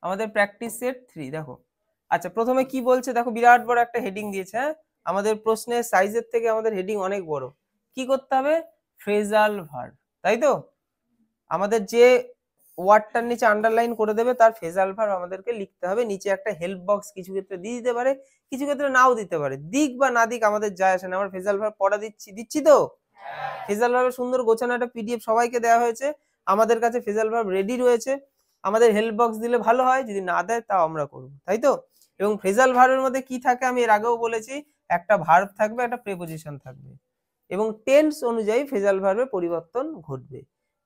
আমাদের practice set 3 দেখো। আচ্ছা প্রথমে কি বলছে দেখো, বিরাট বড় একটা হেডিং দিয়েছে। হ্যাঁ, আমাদের প্রশ্নের সাইজের থেকে আমাদের হেডিং অনেক বড়। কি করতে হবে? ফ্রেজাল ভার্ব, তাই তো? আমাদের যে ওয়ার্ডটার নিচে আন্ডারলাইন করে দেবে তার ফ্রেজাল ভার্ব আমাদেরকে লিখতে হবে। নিচে একটা হেল্প বক্স কিছু ক্ষেত্রে দিয়ে দিতে পারে, কিছু ক্ষেত্রে নাও দিতে পারে। দিক বা না দিক আমাদের যায় আসে না, আমরা ফ্রেজাল ভার্ব পড়া দিচ্ছি তো। ফ্রেজাল ভার্বের সুন্দর গোছানো একটা পিডিএফ সবাইকে দেওয়া হয়েছে, আমাদের কাছে ফ্রেজাল ভার্ব রেডি রয়েছে। আমাদের হেল্প বক্স দিলে ভালো হয়, যদি না দেয় তাও আমরা করব, তাই তো? এবং ফ্রেজাল ভার্বের মধ্যে কি থাকে আমি এর আগেও বলেছি, একটা ভার্ব থাকবে, একটা প্রিপোজিশন থাকবে, এবং টেন্স অনুযায়ী ফ্রেজাল ভার্বের পরিবর্তন ঘটবে।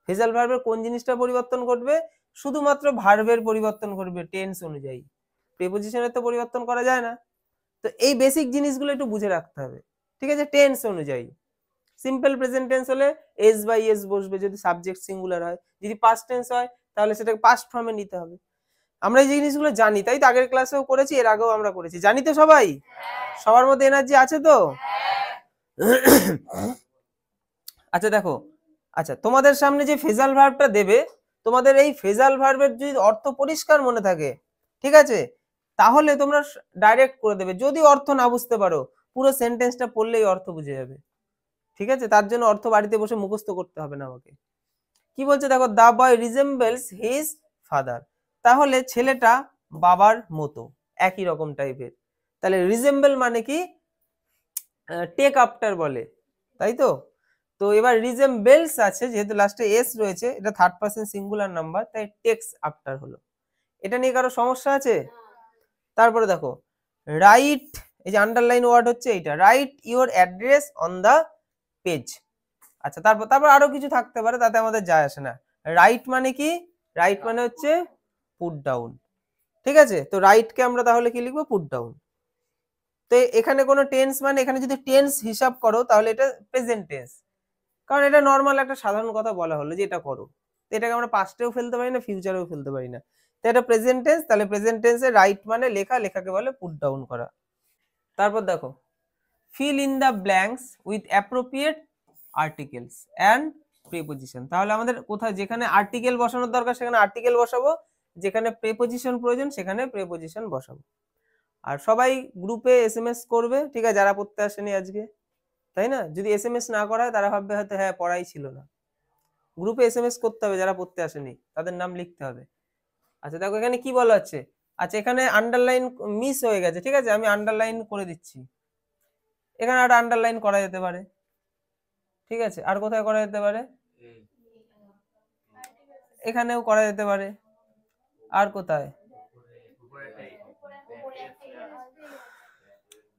ফ্রেজাল ভার্বের কোন জিনিসটা পরিবর্তন ঘটবে? শুধুমাত্র ভার্বের পরিবর্তন ঘটবে টেন্স অনুযায়ী, প্রিপোজিশনের তো পরিবর্তন করা যায় না। তো এই বেসিক জিনিসগুলো একটু বুঝে রাখতে হবে, ঠিক আছে? টেন্স অনুযায়ী সিম্পল প্রেজেন্ট টেন্স হলে এস বাই এস বসবে যদি সাবজেক্ট সিঙ্গুলার হয়, যদি পাস্ট টেন্স হয় তাহলে সেটাকে পাস্ট ফর্মে নিতে হবে। আমরা এই জিনিসগুলো জানি, তাই তো আগের ক্লাসেও করেছি, এর আগেও আমরা করেছি, জানি তো সবাই? সবার মধ্যে এনার্জি আছে তো? আচ্ছা দেখো, আচ্ছা তোমাদের সামনে যে ফ্রেজাল ভার্বটা দেবে, তোমাদের এই ফ্রেজাল ভার্বের যদি অর্থ পরিষ্কার মনে থাকে, ঠিক আছে, তাহলে তোমরা ডাইরেক্ট করে দেবে। যদি অর্থ না বুঝতে পারো, পুরো সেন্টেন্সটা পড়লেই অর্থ বুঝে যাবে, ঠিক আছে? তার জন্য অর্থ বাড়িতে বসে মুখস্থ করতে হবে না আমাকে। কি বলছে দেখো, দা বয় রিজেম্বলস হিজ ফাদার, তাহলে ছেলেটা বাবার মতো, একই রকম টাইপের। তাহলে রিজেম্বল মানে কি? টেক আফটার বলে, তাই তো? তো এবার রিজেম্বলস আছে, যেহেতু লাস্টে এস রয়েছে, এটা থার্ড পারসন সিঙ্গুলার নাম্বার, তাই টেক্স আফটার হলো। এটা নিয়ে কারো সমস্যা আছে? তারপরে দেখো রাইট, এই যে আন্ডারলাইন ওয়ার্ড হচ্ছে এইটা, write your address on the page. আচ্ছা তারপর তারপর আরো কিছু থাকতে পারে, তাতে আমাদের যায় আসে না। রাইট মানে কি? রাইট মানে হচ্ছে পুট ডাউন, ঠিক আছে? তো রাইট কে আমরা তাহলে কি লিখবো? Put down. তো এখানে কোনো টেন্স, মানে এখানে যদি টেন্স হিসাব করো তাহলে এটা প্রেজেন্ট টেন্স, কারণ এটা নর্মাল একটা সাধারণ কথা বলা হলো যে এটা করো। তো এটাকে আমরা পাস্টেও ফেলতে পারি না, ফিউচারেও ফেলতে পারি না, তো এটা প্রেজেন্ট টেন্স। তাহলে প্রেজেন্ট টেন্সে রাইট মানে লেখা, লেখাকে বলে পুট ডাউন করা। তারপর দেখো, fill in the blanks with appropriate articles and preposition। তাহলে আমাদের কোথায় যেখানে আর্টিকেল বসানোর দরকার সেখানে আর্টিকেল বসাবো, যেখানে প্রেপোজিশন প্রয়োজন সেখানে প্রেপোজিশন বসাবো। আর সবাই গ্রুপে এসএমএস করবে, ঠিক আছে, যারা পড়তে আসেনি আজকে, তাই না? যদি এসএমএস না করা হয় তারা ভাববে হয়তো হ্যাঁ পড়াই ছিল না। গ্রুপে এসএমএস করতে হবে, যারা পড়তে আসেনি তাদের নাম লিখতে হবে। আচ্ছা দেখো এখানে কি বলা হচ্ছে, আচ্ছা এখানে আন্ডারলাইন মিস হয়ে গেছে, ঠিক আছে, আমি আন্ডারলাইন করে দিচ্ছি। এখানে একটা আন্ডারলাইন করা যেতে পারে, ঠিক আছে? আর কোথায় করা যেতে পারে? এখানেও করা যেতে পারে। আর কোথায়?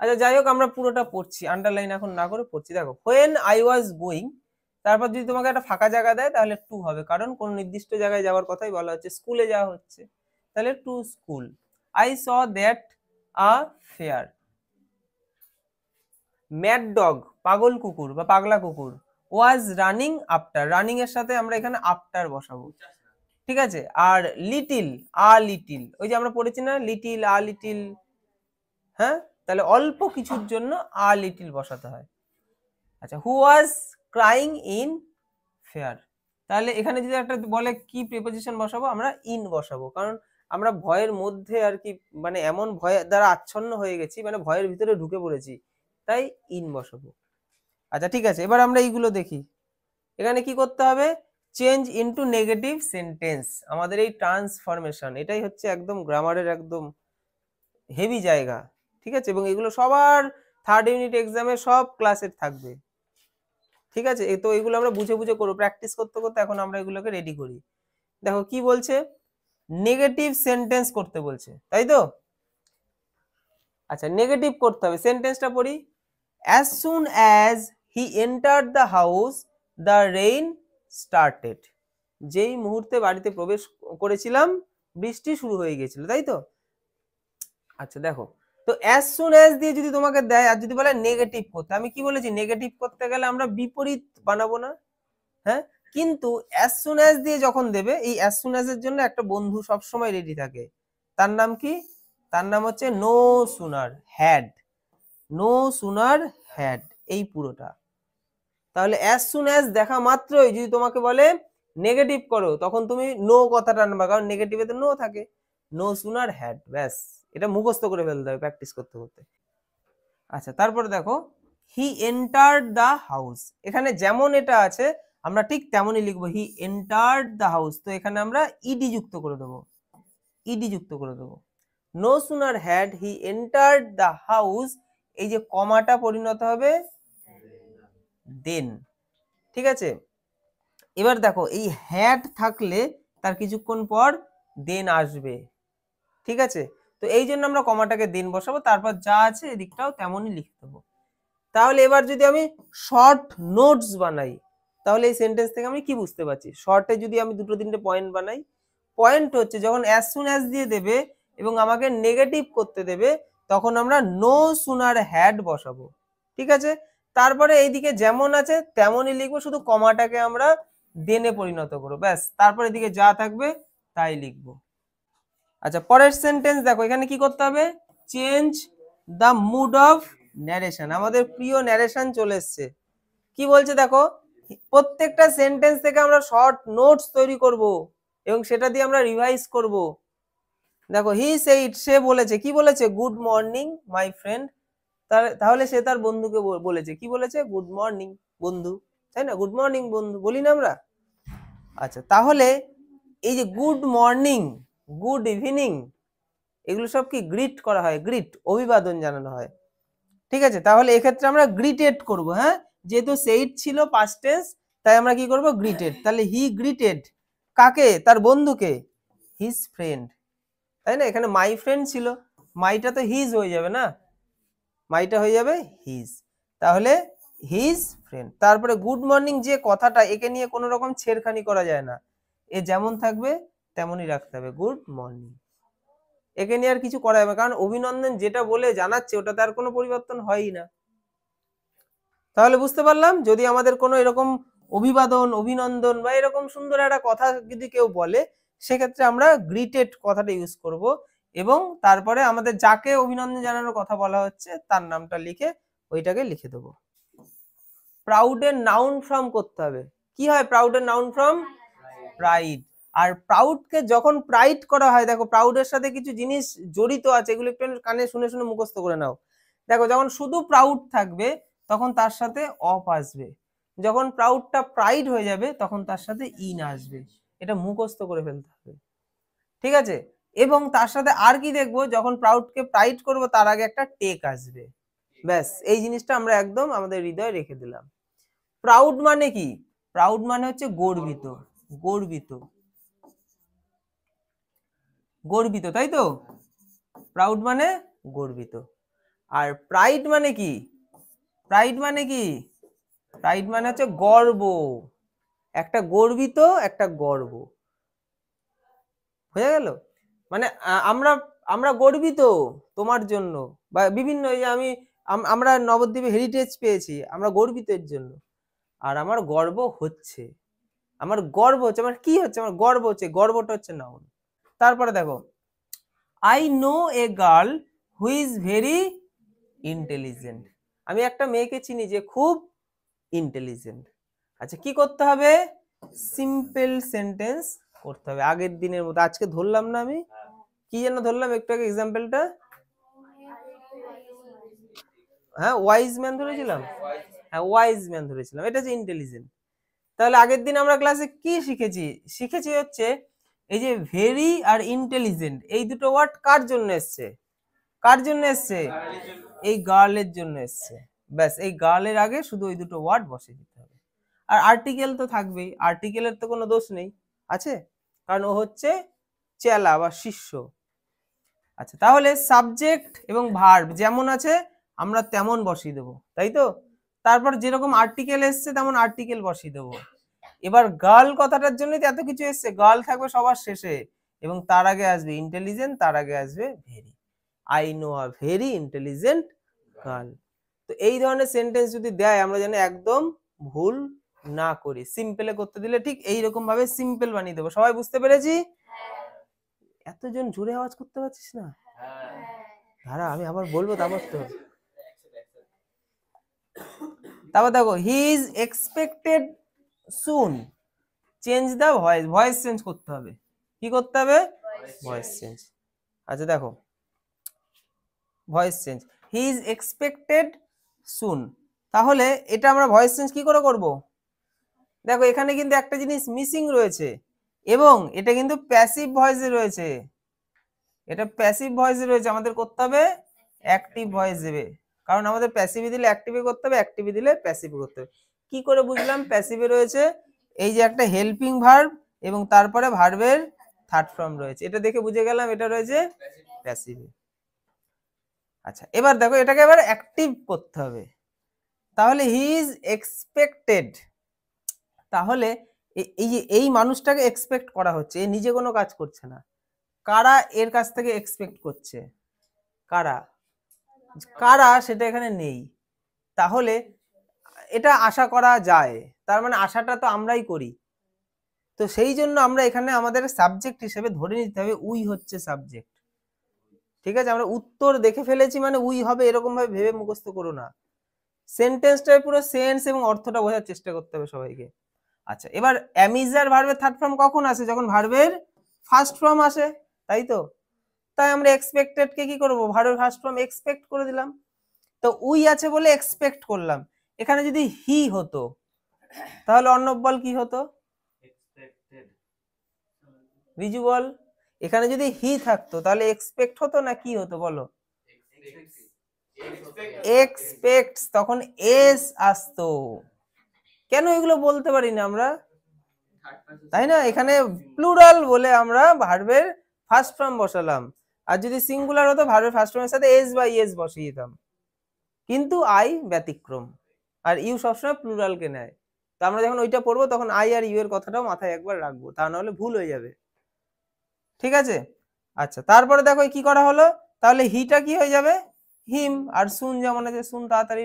আচ্ছা যাই হোক, আমরা পুরোটা পড়ছি, আন্ডারলাইন এখন না করে পড়ছি। দেখো when I was going, তারপর যদি তোমাকে একটা ফাঁকা জায়গা দেয় তাহলে টু হবে, কারণ কোন নির্দিষ্ট জায়গায় যাওয়ার কথাই বলা হচ্ছে, স্কুলে যাওয়া হচ্ছে, তাহলে to school. I saw that a fair, mad dog পাগল কুকুর বা পাগলা কুকুর, ওয়াজ রানিং আফটার, রানিং এর সাথে আমরা এখানে আফটার বসাবো, ঠিক আছে? আর লিটিল, আ লিটিল, ওই যে আমরা পড়েছি না লিটিল আ লিটিল, হ্যাঁ, তাহলে অল্প কিছুর জন্য আ লিটিল বসাতে হয়। আচ্ছা হু ওয়াজ ক্রাইং ইন ফেয়ার, তাহলে এখানে যদি একটা বলে কি প্রিপোজিশন বসাবো, আমরা ইন বসাবো, কারণ আমরা ভয়ের মধ্যে আর কি, মানে এমন ভয় দ্বারা আচ্ছন্ন হয়ে গেছি, মানে ভয়ের ভিতরে ঢুকে পড়েছি, তাই ইন বসাবো। আচ্ছা ঠিক আছে, এবার আমরা এইগুলো দেখি। এখানে কি করতে হবে? চেঞ্জ ইনটু নেগেটিভ সেন্টেন্স, আমাদের এই ট্রান্সফরমেশন, এটাই হচ্ছে একদম গ্রামারের একদম হেভি জায়গা, ঠিক আছে? এবং এগুলো সবার থার্ড ইউনিট এক্সামে সব ক্লাসের থাকবে, ঠিক আছে? তো এগুলো আমরা বুঝে বুঝে করবো, প্র্যাকটিস করতে করতে এখন আমরা এগুলোকে রেডি করি। দেখো কি বলছে, নেগেটিভ সেন্টেন্স করতে বলছে, তাই তো? আচ্ছা নেগেটিভ করতে হবে, সেন্টেন্সটা পড়ি। as soon as he entered the house the rain started, যেই মুহূর্তে বাড়িতে প্রবেশ করেছিলাম বৃষ্টি শুরু হয়ে গেছিল, তাই তো? আচ্ছা দেখো, তো as soon as দিয়ে যদি তোমাকে দেয় আর যদি বলে নেগেটিভ করতে, আমি কি বলেছি, নেগেটিভ করতে গেলে আমরা বিপরীত বানাবো না, হ্যাঁ? কিন্তু as soon as দিয়ে যখন দেবে, এই as soon as এর জন্য একটা বন্ধু সব সময় রেডি থাকে, তার নাম কি? তার নাম হচ্ছে no sooner had, no sooner had, এই পুরোটা। তাহলে as soon as দেখা মাত্রই যদি তোমাকে বলে নেগেটিভ করো, তখন তুমি নো কথাটা আনবা, কারণ নেগেটিভে তো নো থাকে। No sooner had. ব্যাস, এটা মুখস্থ করে ফেলতে হবে প্র্যাকটিস করতে করতে। আচ্ছা, তারপরে দেখো হি এন্টার্ড দ্য হাউস। এখানে যেমন এটা আছে আমরা ঠিক তেমনই লিখবো, হি এন্টার্ড দ্য হাউস। তো এখানে আমরা ইডি যুক্ত করে দেবো, ইডি যুক্ত করে দেবো। No sooner had he entered the house, এই যে কমাটা পরিণত হবে দেন। ঠিক আছে, এবার দেখো এই হ্যাড থাকলে তার কিছুক্ষণ পর দেন আসবে। ঠিক আছে, তো এই জন্য আমরা কমাটাকে দেন বসাবো, তারপর যা আছে এদিকটাও তেমনই লিখে দেবো। তাহলে এবার যদি আমি শর্ট নোটস বানাই, তাহলে এই সেন্টেন্স থেকে আমি কি বুঝতে পারছি? শর্টে যদি আমি দুটো তিনটে পয়েন্ট বানাই, পয়েন্ট হচ্ছে যখন অ্যাজ সুন অ্যাজ দিয়ে দেবে এবং আমাকে নেগেটিভ করতে দেবে, তখন আমরা নো সুনার হ্যাড বসাবো। ঠিক আছে, তারপরে এইদিকে যেমন আছে তেমনই লিখবো, শুধু কমাটাকে আমরা দেনে পরিণত করবো, ব্যাস। তারপর এদিকে যা থাকবে তাই লিখবো। আচ্ছা, পরের সেন্টেন্স দেখো, এখানে কি করতে হবে? Change the mood of narration. আমাদের প্রিয় ন্যারেশন চলে এসছে। কি বলছে দেখো, প্রত্যেকটা সেন্টেন্স থেকে আমরা শর্ট নোটস তৈরি করব এবং সেটা দিয়ে আমরা রিভাইজ করব। দেখো হি সেইড, সে বলেছে, কি বলেছে? Good morning my friend. তাহলে সে তার বন্ধুকে বলেছে, কি বলেছে? গুড মর্নিং বন্ধু, তাই না? গুড মর্নিং বন্ধু বলি না আমরা? আচ্ছা, তাহলে এই যে গুড মর্নিং, গুড ইভিনিং, এগুলো সব কি গ্রিট করা হয়, গ্রিট অভিবাদন জানানো হয়। ঠিক আছে, তাহলে এক্ষেত্রে আমরা গ্রিটেড করব। হ্যাঁ, যেহেতু সেইড ছিল পাস্ট টেন্স, তাই আমরা কি করব? গ্রিটেড। তাহলে হি গ্রিটেড কাকে? তার বন্ধুকে, হিজ ফ্রেন্ড, তাই না? এখানে মাই ফ্রেন্ড ছিল, মাইটা তো হিজ হয়ে যাবে না, মাইটা হয়ে যাবে হিজ, তাহলে হিজ ফ্রেন্ড। তারপরে গুড মর্নিং যে কথাটা, একে নিয়ে কোনো রকম ছেড়খানি করা যায় না, এ যেমন থাকবে তেমনই রাখতে হবে, গুড মর্নিং। একে নিয়ে আর কিছু করা যাবে, কারণ অভিনন্দন যেটা বলে জানাচ্ছে ওটাতে আর কোনো পরিবর্তন হয়ই না। তাহলে বুঝতে পারলাম, যদি আমাদের কোনো এরকম অভিবাদন, অভিনন্দন বা এরকম সুন্দর একটা কথা যদি কেউ বলে, সেক্ষেত্রে আমরা গ্রিটেড কথাটা ইউজ করব এবং তারপরে আমাদের যাকে অভিনন্দন জানানোর কথা বলা হচ্ছে তার নামটা লিখে ওইটাকে লিখে দেবো। প্রাউডের নাউন ফর্ম করতে হবে। কি হয় প্রাউডের নাউন ফর্ম? প্রাইড। আর প্রাউডকে যখন প্রাইড করা হয়, দেখো প্রাউডের সাথে কিছু জিনিস জড়িত আছে, এগুলো একটু কানে শুনে শুনে মুখস্থ করে নাও। দেখো যখন শুধু প্রাউড থাকবে তখন তার সাথে অফ আসবে, যখন প্রাউডটা প্রাইড হয়ে যাবে তখন তার সাথে ইন আসবে। এটা মুখস্থ করে ফেলতে হবে। ঠিক আছে, এবং তার সাথে আর কি দেখবো, যখন প্রাউডকে প্রাইড করবো তার আগে একটা টেক আসবে। ব্যাস, এই জিনিসটা আমরা একদম আমাদের হৃদয়ে রেখে দিলাম। প্রাউড মানে কি? প্রাউড মানে হচ্ছে গর্বিত, গর্বিত, গর্বিত, তাই তো? প্রাউড মানে গর্বিত। আর প্রাইড মানে কি? প্রাইড মানে কি? প্রাইড মানে হচ্ছে গর্ব, একটা গর্বিত, একটা গর্ব। হয়ে গেল? মানে আমরা আমরা গর্বিত তোমার জন্য, বা বিভিন্ন, এই যে আমরা নবদ্বীপে হেরিটেজ পেয়েছি, আমরা গর্বিত এর জন্য। আর আমার গর্ব হচ্ছে, আমার গর্ব হচ্ছে, আমার কি হচ্ছে? আমার গর্ব হচ্ছে, গর্বটা হচ্ছে নাউন। তারপরে দেখো, I know a girl who is very intelligent. আমি একটা মেয়েকে চিনি যে খুব ইন্টেলিজেন্ট। আচ্ছা, কি করতে হবে? সিম্পল সেন্টেন্স করতে হবে আগের দিনের মতো। আজকে ধরলাম না আমি, কি যেন ধরলাম একটু আগে এক্সাম্পলটা? হ্যাঁ, ওয়াইজ ম্যান ধরেছিলাম। হ্যাঁ, ওয়াইজ ম্যান ধরেছিলাম, এটা হচ্ছে ইন্টেলিজেন্ট। তাহলে আগের দিন আমরা ক্লাসে কি শিখেছি? শিখেছি হচ্ছে এই যে ভেরি আর ইন্টেলিজেন্ট, এই দুটো ওয়ার্ড কার জন্য এসছে? কার জন্য এসছে? এই গার্লের জন্য এসছে। ব্যাস, এই গার্লের আগে শুধু ওই দুটো ওয়ার্ড বসে দিতে হবে। আর আর্টিকেল তো থাকবেই, আর্টিকেলের তো কোনো দোষ নেই, আছে, কারণ ও হচ্ছে চেলা বা শিষ্য। আচ্ছা, তাহলে সাবজেক্ট এবং ভার্ব যেমন আছে আমরা তেমন বসিয়ে দেবো, তাই তো? তারপর যেরকম আর্টিকেল এসছে তেমন আর্টিকেল বসিয়ে দেবো। এবার গার্ল কথাটার জন্যই তো এত কিছু এসছে, গার্ল থাকবে সবার শেষে এবং তার আগে আসবে ইন্টেলিজেন্ট, তার আগে আসবে very. I know a very intelligent girl. তো এই ধরনের সেন্টেন্স যদি দেয় আমরা যেন একদম ভুল না করি। সিম্পলে করতে দিলে ঠিক এইরকম ভাবে সিম্পল বানিয়ে দেবো। সবাই বুঝতে পেরেছি? এতজন জোরে আওয়াজ করতে পারছিস না? দাঁড়া, আমি আবার বলবো, তারপর তো। তারপর দেখো, he is expected soon, change the voice. Voice change করতে হবে। কি করতে হবে? Voice change. আচ্ছা দেখো voice change, he is expected soon, তাহলে এটা আমরা ভয়েস চেঞ্জ কি করে করব? দেখো এখানে কিন্তু একটা জিনিস মিসিং রয়েছে, এবং এটা কিন্তু প্যাসিভ ভয়েসে রয়েছে, এটা প্যাসিভ ভয়েসে রয়েছে, আমাদের করতে হবে অ্যাক্টিভ ভয়েস দেবে, কারণ আমাদের প্যাসিভে দিলে অ্যাক্টিভে করতে হবে, অ্যাক্টিভে দিলে প্যাসিভে করতে হবে। কি করে বুঝলাম প্যাসিভে রয়েছে? এই যে একটা হেল্পিং ভার্ব এবং তারপরে ভার্বের থার্ড ফর্ম রয়েছে, এটা দেখে বুঝে গেলাম এটা রয়েছে প্যাসিভে। আচ্ছা এবার দেখো এটাকে এবার অ্যাক্টিভ করতে হবে, তাহলে হি ইজ এক্সপেক্টেড, তাহলে এই যে এই মানুষটাকে এক্সপেক্ট করা হচ্ছে, এ নিজে কোনো কাজ করছে না, কারা এর কাছ থেকে এক্সপেক্ট করছে, কারা কারা সেটা এখানে নেই, তাহলে এটা আশা করা যায়, তার মানে আশাটা তো আমরাই করি, তো সেই জন্য আমরা এখানে আমাদের সাবজেক্ট হিসেবে ধরে নিতে হবে উই হচ্ছে সাবজেক্ট। ঠিক আছে, আমরা উত্তর দেখে ফেলেছি মানে উই হবে এরকম ভাবে ভেবে মুখস্থ করো না, সেন্টেন্সটার পুরো সেন্স এবং অর্থটা বোঝার চেষ্টা করতে হবে সবাইকে। আচ্ছা এবার অ্যামিজার ভার্বের থার্ড ফর্ম কখন আসে? যখন ভার্বের ফার্স্ট ফর্ম আসে, তাই তো? তাই আমরা এক্সপেক্টেড কে কি করব? ভার্বের ফার্স্ট ফর্ম এক্সপেক্ট করে দিলাম, তো উই আছে বলে এক্সপেক্ট করলাম। এখানে যদি হি হতো তাহলে অন্নব্বল কি হতো? রিজু বল, এখানে যদি হি থাকতো তাহলে এক্সপেক্ট হতো না কি হতো বলো? এক্সপেক্টস, তখন এস আসতো। কেন এগুলো বলতে পারি না আমরা, তাই না? এখানে প্লুরাল বলে আমরা ভার্বের ফার্স্ট ফর্ম বসালাম, আর যদি সিঙ্গুলার হতো ভার্বের ফার্স্ট ফর্মের সাথে এস বা ইএস বসিয়ে দিতাম, কিন্তু আই ব্যতিক্রম, আর ইউ সবসময় প্লুরাল কে নেয়, তো আমরা যখন ওইটা পড়বো তখন আই আর ইউ এর কথাটাও মাথায় একবার রাখবো, তা নাহলে ভুল হয়ে যাবে। ঠিক আছে, আচ্ছা তারপরে দেখো কি করা হলো, তাহলে হিটা কি হয়ে যাবে? হিম, আর সুন যেমন আছে, সুন তাড়াতাড়ি,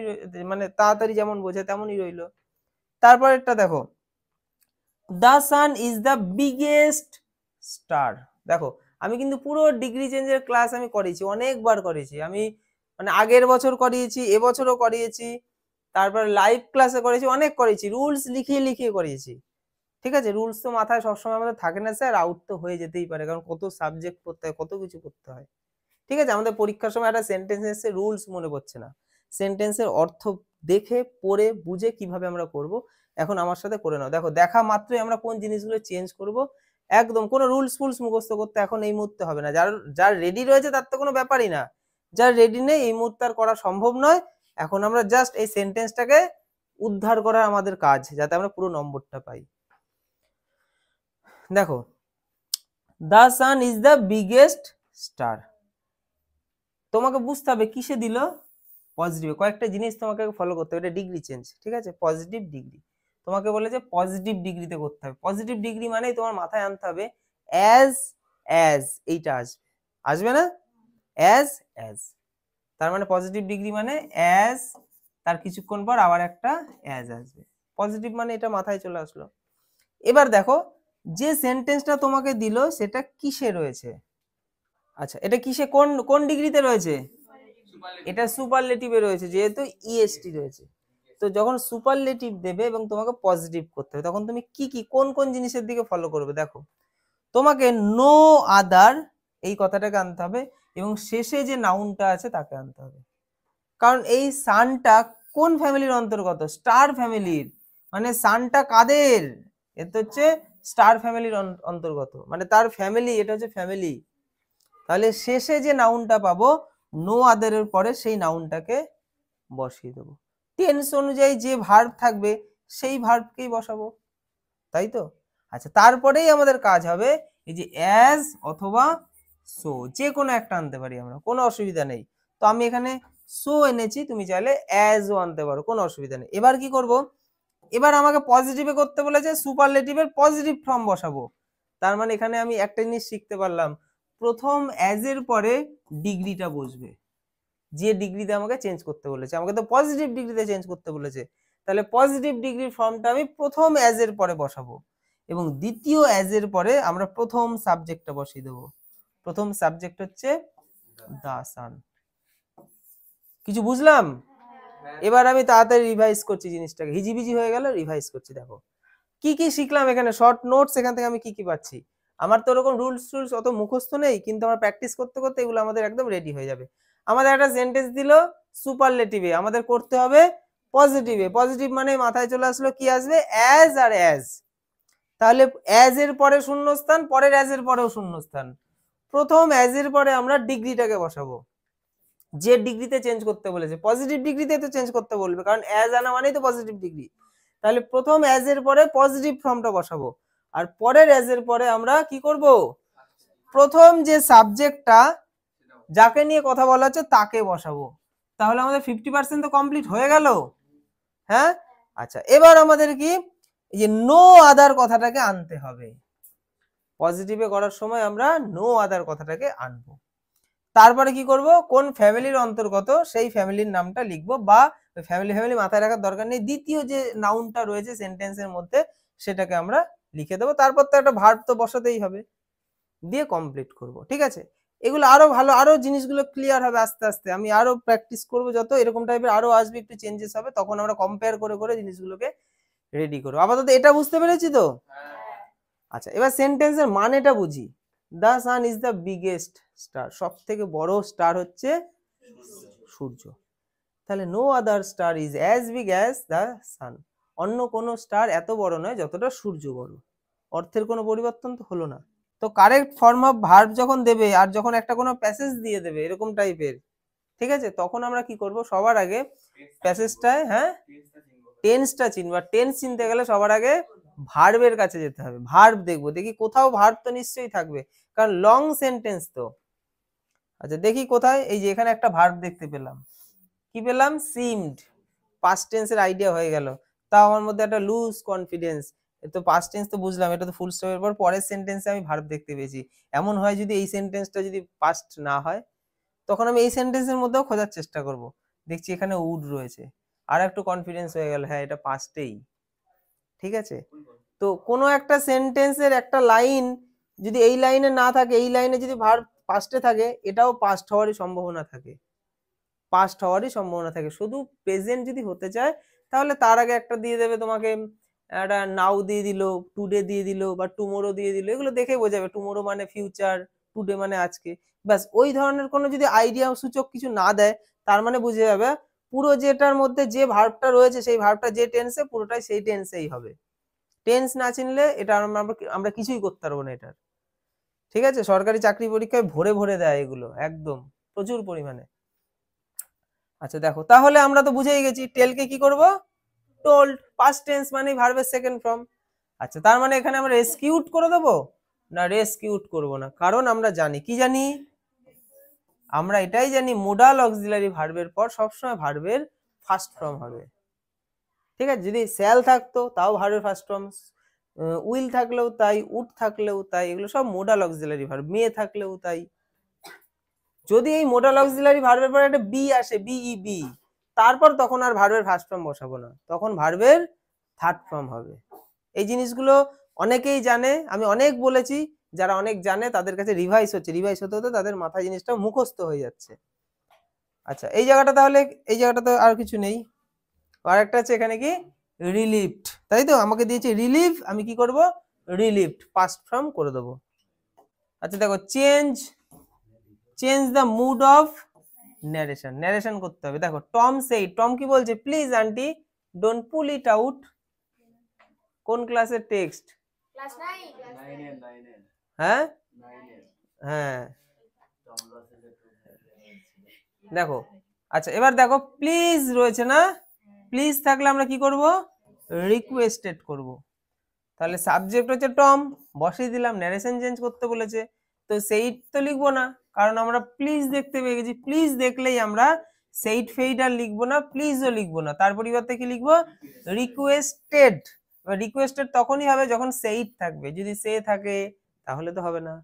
মানে তাড়াতাড়ি যেমন বোঝে তেমনই রইলো। তারপর একটা দেখো, the sun is the biggest star. দেখো আমি কিন্তু পুরো ডিগ্রি চেঞ্জের ক্লাস আমি করেছি, অনেকবার করেছি আমি, মানে আগের বছর করিয়েছি, এবছরও করিয়েছি, তারপর লাইভ ক্লাসে করেছি, অনেক করেছি, রুলস লিখিয়ে লিখিয়ে করিয়েছি। ঠিক আছে, রুলস তো মাথায় সবসময় আমাদের থাকে না স্যার, আউট তো হয়ে যেতেই পারে, কারণ কত সাবজেক্ট পড়তে হয়, কত কিছু করতে হয়। ঠিক আছে, আমাদের পরীক্ষার সময় একটা সেন্টেন্সের রুলস মনে পড়ছে না, সেন্টেন্সের অর্থ দেখে পড়ে বুঝে কিভাবে আমরা করব, এখন আমার সাথে করে নাও। দেখো দেখা মাত্রই আমরা কোন জিনিসগুলো চেঞ্জ করব, একদম কোনো রুলস ফুলস মুখস্থ করতে এখন এই মুহূর্তে হবে না, যার যার রেডি রয়েছে তার তো কোনো ব্যাপারই না, যার রেডি নেই এই মুহূর্তে আর করা সম্ভব নয়। এখন আমরা জাস্ট এই সেন্টেন্সটাকে উদ্ধার করা আমাদের কাজ, যাতে আমরা পুরো নম্বরটা পাই। দেখো the sun is the biggest star, তোমাকে বুঝতে হবে কিসে দিল, পজিটিভ, কয়েকটা জিনিস তোমাকে ফলো করতে হবে, এটা ডিগ্রি চেঞ্জ। ঠিক আছে, পজিটিভ ডিগ্রি, তোমাকে বলে যে পজিটিভ ডিগ্রিতে করতে হবে, পজিটিভ ডিগ্রি মানে তোমার মাথায় আনতে হবে অ্যাজ, অ্যাজ এইটা আসবে, আসবে না? অ্যাজ, অ্যাজ, তার মানে পজিটিভ ডিগ্রি মানে অ্যাজ, তার কিছুক্ষণ পর আবার একটা অ্যাজ আসবে, পজিটিভ মানে এটা মাথায় চলে আসলো। এবার দেখো যে সেন্টেন্সটা তোমাকে দিল সেটা কিসে রয়েছে, আচ্ছা এটা কিসে, কোন কোন ডিগ্রিতে রয়েছে? এটা সুপারলেটিভে রয়েছে, যেহেতু ইএসটি রয়েছে, তো যখন সুপারলেটিভ দেবে এবং তোমাকে পজিটিভ করতে হবে, তখন তুমি কি কি কোন কোন জিনিসের দিকে ফলো করবে? দেখো তোমাকে নো আদার এই কথাটাকে আনতে হবে, এবং শেষে যে নাউনটা আছে তাকে আনতে হবে, কারণ এই সানটা কোন ফ্যামিলির অন্তর্গত? স্টার ফ্যামিলির, মানে সানটা কাদের? এটা হচ্ছে স্টার ফ্যামিলির অন্তর্গত, মানে তার ফ্যামিলি, এটা হচ্ছে ফ্যামিলি, তাহলে শেষে যে নাউনটা পাবো নো আদারের পরে সেই নাউনটাকে বসিয়ে দেবো, টেন্স অনুযায়ী যে ভার্ব থাকবে সেই ভার্বকেই বসাবো, তাই তো? আচ্ছা তারপরেই আমাদের কাজ হবে এই যে অ্যাজ অথবা সো, যে কোনো একটা আনতে পারি আমরা, কোনো অসুবিধা নেই। তো আমি এখানে সো এনেছি, তুমি চাইলে অ্যাজও আনতে পারো, কোনো অসুবিধা নেই। এবার কি করব, এবার আমাকে পজিটিভে করতে বলেছে, সুপারলেটিভের পজিটিভ ফর্ম বসাবো, তার মানে এখানে আমি একটা জিনিস শিখতে পারলাম, প্রথম অ্যাজ এর পরে ডিগ্রিটা বসবে, যে ডিগ্রিতে আমাকে চেঞ্জ করতে বলেছে, আমাকে তো পজিটিভ ডিগ্রিতে চেঞ্জ করতে বলেছে, তাহলে পজিটিভ ডিগ্রির ফর্মটা আমি প্রথম অ্যাজ এর পরে বসাবো, এবং দ্বিতীয় অ্যাজ এর পরে আমরা প্রথম সাবজেক্টটা বসিয়ে দেবো, প্রথম সাবজেক্ট হচ্ছে দা সান। কিছু বুঝলাম? এবার আমি তাড়াতাড়ি রিভাইজ করছি, জিনিসটাকে হিজিবিজি হয়ে গেল, রিভাইজ করছি। দেখো কি কি শিখলাম এখানে, শর্ট নোটস এখান থেকে আমি কি কি পাচ্ছি, আমার তো ওরকম রুলস অত মুখস্থ নেই, কিন্তু আমরা প্র্যাকটিস করতে করতে এগুলো আমাদের একদম রেডি হয়ে যাবে। আমাদের একটা সেন্টেন্স দিল সুপারলেটিভে, আমাদের করতে হবে পজিটিভে। পজিটিভ মানে মাথায় চলে আসলো কি আসবে, অ্যাজ আর অ্যাজ। তাহলে অ্যাজ এর পরে শূন্যস্থান, পরের অ্যাজ এর পরেও শূন্যস্থান। প্রথম অ্যাজ এর পরে আমরা ডিগ্রিটাকে বসাবো, যে ডিগ্রিতে চেঞ্জ করতে বলেছে। পজিটিভ ডিগ্রিতে তো চেঞ্জ করতে বলবে, কারণ অ্যাজ আনা মানেই তো পজিটিভ ডিগ্রি। তাহলে প্রথম অ্যাজ এর পরে পজিটিভ ফর্মটা বসাবো, আর পরের অ্যাজ এর পরে আমরা কি করব, প্রথম যে সাবজেক্টটা যাকে নিয়ে কথা বলা হচ্ছে তাকে বসাবো। তাহলে আমাদের 50% তো কমপ্লিট হয়ে গেল। হ্যাঁ, আচ্ছা, এবার আমাদের কি এই যে নো আদার কথাটাকে আনতে হবে। পজিটিভে করার সময় আমরা নো আদার কথাটাকে আনবো। তারপরে কি করব, কোন ফ্যামিলির অন্তর্গত সেই ফ্যামিলির নামটা লিখবো, বা ফ্যামিলি মাথায় রাখার দরকার নেই, দ্বিতীয় যে নাউনটা রয়েছে সেন্টেন্সের মধ্যে সেটাকে আমরা লিখে দেবো। তারপর তো একটা ভার্ব তো বসাতেই হবে, দিয়ে কমপ্লিট করব। ঠিক আছে, এগুলো আরো ভালো, আরো জিনিসগুলো ক্লিয়ার হবে আস্তে আস্তে। আমি আরো প্র্যাকটিস করব, যত এরকম টাইপের আরো আসবে, একটু চেঞ্জেস হবে, তখন আমরা কম্পেয়ার করে করে জিনিসগুলোকে রেডি করবো। আপাতত এটা বুঝতে পেরেছি তো? আচ্ছা, এবার সেন্টেন্সের মানেটা বুঝি। The sun is the biggest star, সব থেকে বড় স্টার হচ্ছে সূর্য। তাহলে no other star is as big as the sun, অন্য কোনো স্টার এত বড় নয় যতটা সূর্য বড়। অর্থের কোনো পরিবর্তন তো হলো না। তো কারেক্ট ফর্ম অফ ভার্ব যখন দেবে, আর যখন একটা কোনো প্যাসেজ দিয়ে দেবে এরকম টাইপের, ঠিক আছে, তখন আমরা কি করব, সবার আগে প্যাসেজটায়, হ্যাঁ, টেন্সটা চিনব। টেন্স চিনতে গেলে সবার আগে ভার্বের কাছে যেতে হবে। ভার্ব দেখবো, দেখি কোথাও ভার্ব তো নিশ্চয়ই থাকবে, কারণ লং সেন্টেন্স তো। আচ্ছা, দেখি কোথায়, এই যে এখানে একটা ভার্ব দেখতে পেলাম। কি পেলাম, সিমড। পাস্ট টেন্সের আইডিয়া হয়ে গেল। তাও আমার মধ্যে একটা লুজ কনফিডেন্স, তো পাস্ট টেন্স তো বুঝলাম, এটা তো ফুল স্টপের পর পরের সেন্টেন্সে আমি ভার্ব দেখতে পেয়েছি। এমন হয় যদি এই সেন্টেন্সটা যদি পাস্ট না হয়, তখন আমি এই সেন্টেন্সের মধ্যেও খোঁজার চেষ্টা করব। দেখছি এখানে উড রয়েছে, আর একটু কনফিডেন্স হয়ে গেল, হ্যাঁ এটা পাস্টেই। ঠিক আছে, তো কোনো একটা সেন্টেন্সের একটা লাইন যদি এই লাইনে না থাকে, এই লাইনে যদি ভার্ব পাস্টে থাকে, এটাও পাস্ট হওয়ারই সম্ভাবনা থাকে। পাস্ট হওয়ারই সম্ভাবনা থাকে। শুধু প্রেজেন্ট যদি হতে চায়, তাহলে তার আগে একটা দিয়ে দেবে তোমাকে, একটা নাও দিয়ে দিল, টুডে দিয়ে দিল, বা টুমোরো দিয়ে দিল, এগুলো দেখে বোঝাবে টুমোরো মানে ফিউচার, টুডে মানে আজকে। ব্যাস, ওই ধরনের কোনো যদি আইডিয়া সূচক কিছু না দেয়, তার মানে বুঝে যাবে পুরো যেটার মধ্যে যে ভার্বটা রয়েছে, সেই ভার্বটা যে টেন্সে, পুরোটাই সেই টেন্সেই হবে। টেন্স না চিনলে এটা আমরা কিছুই করতে পারবো না এটার। ঠিক আছে, সরকারি চাকরি পরীক্ষায় ভরে ভরে দেয় এগুলো, একদম প্রচুর পরিমাণে। আচ্ছা দেখো, তাহলে আমরা তো বুঝেই গেছি টেলকে কি করব, টোল্ড। পাস্ট টেন্স মানে ভার্বের সেকেন্ড ফর্ম। আচ্ছা, তার মানে এখানে আমরা রেস্কিউট করে দেবো না, রেস্কিউট করব না, কারণ আমরা জানি, কি জানি, আমরা এটাই জানি মোডাল অক্সিলারি ভার্বের পর সবসময় ভার্বের ফার্স্ট ফর্ম হবে। ঠিক আছে, যদি শ্যাল থাকতো তাও ভার্বের ফার্স্ট ফর্ম, উইল থাকলেও তাই, উড থাকলেও তাই, এগুলো সব মোডাল অক্সিলারি ভার্ব। মেয়ে থাকলেও তাই। যদি এই মোডাল অক্সিলারি ভার্বের পরে একটা বি আসে, বিই, তারপর তখন আর ভার্বের ফার্স্ট ফর্ম বসাবো না, তখন ভার্বের থার্ড ফর্ম হবে। এই জিনিসগুলো অনেকেই জানে, আমি অনেক বলেছি, যারা অনেক জানে তাদের কাছে রিভাইজ হচ্ছে, রিভাইজ হতে হতে তাদের মাথায় জিনিসটা মুখস্থ হয়ে যাচ্ছে। আচ্ছা, এই জায়গাটা তাহলে, এই জায়গাটা তো আর কিছু নেই। আর একটা আছে এখানে কি, রিলিভড, তাই তো, আমাকে দিয়েছে রিলিভ, আমি কি করব, রিলিভড পাস্ট ফর্ম করে দেবো। আচ্ছা দেখো, change the mood of narration, narration করতে হবে। দেখো, টম সেই, টম কি বলছে, please aunty don't pull it out. কোন ক্লাসের টেক্সট, ক্লাস 9 হ্যাঁ হ্যাঁ, দেখো। আচ্ছা, এবার দেখো প্লিজ রয়েছে না, প্লিজ থাকলে আমরা কি করব, রিকোয়েস্টেড করব। তাহলে সাবজেক্ট হচ্ছে টম, বসিয়ে দিলাম, ন্যারেশন চেঞ্জ করতে বলেছে, তো সেইট তো লিখবো না, কারণ আমরা প্লিজ দেখতে পেয়ে গেছি। প্লিজ দেখলেই আমরা সেইট ফেইড আর লিখবো না, প্লিজও লিখবো না, তার পরিবর্তে কি লিখবো, রিকোয়েস্টেড। রিকোয়েস্টেড তখনই হবে যখন সেইট থাকবে, যদি সে থাকে তাহলে তো হবে না,